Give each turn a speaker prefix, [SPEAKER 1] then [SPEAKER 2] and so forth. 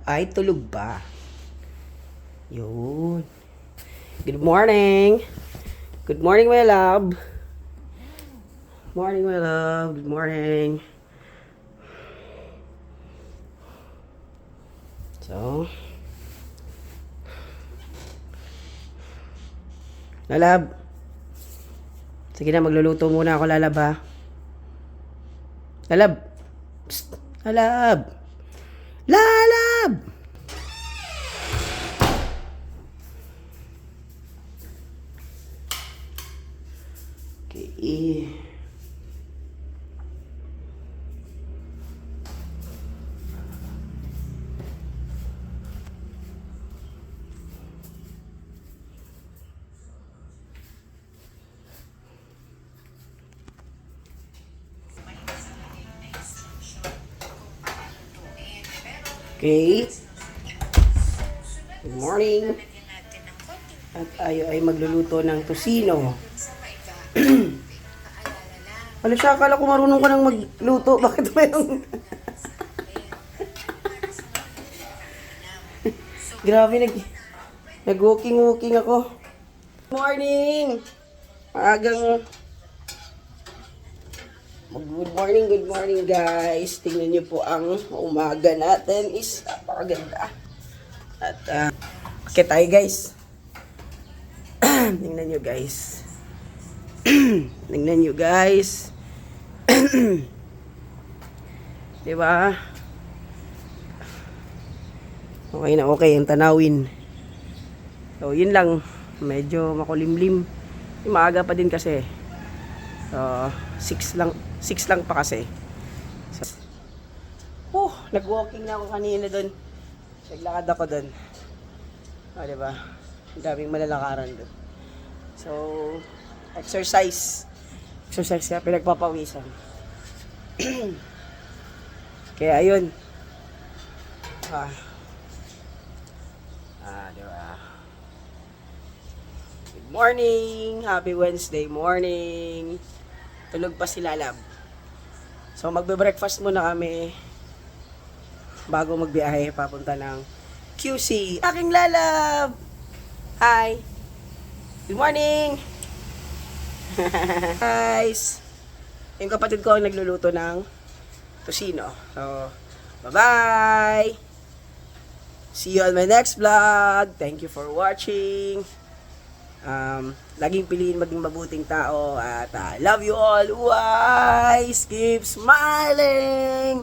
[SPEAKER 1] Ay tulog pa. Yun. Good morning. Good morning, my love. Morning, my love. Good morning. So, Lalab. Sige na, magluluto muna ako, Lalab, ha? Lalab. Psst. Lalab. Lalab! Okay. Okay. Good morning. At tayo ay magluluto ng tosino. Ano siya? Akala ko marunong ka nang magluto. Bakit ba yung... Grabe, nag-walking ako. Good morning! Good morning guys. Tingnan niyo po ang umaga natin is napakaganda. At okay tayo guys. Tingnan niyo guys. Tingnan niyo guys. 'Di ba? Okay na okay ang tanawin. So, yun lang. Medyo makulimlim. Maaga pa din kasi. So, 6 lang pa kasi. So, nag-walking na ako kanina doon. Naglakad ako doon. O, diba? Ang daming malalakaran doon. So, exercise. Exercise kaya pinagpapawisan. Kaya, ayun. Diba? Good morning! Happy Wednesday morning! Tulog pa si Lalab. So, magbe-breakfast muna kami bago magbiyahe papunta ng QC. Aking Lalab! Hi! Good morning! Guys! Yung kapatid ko ang nagluluto ng tosino. So, bye-bye! See you on my next vlog. Thank you for watching. Laging piliin maging mabuting tao at I love you all. Always keep smiling.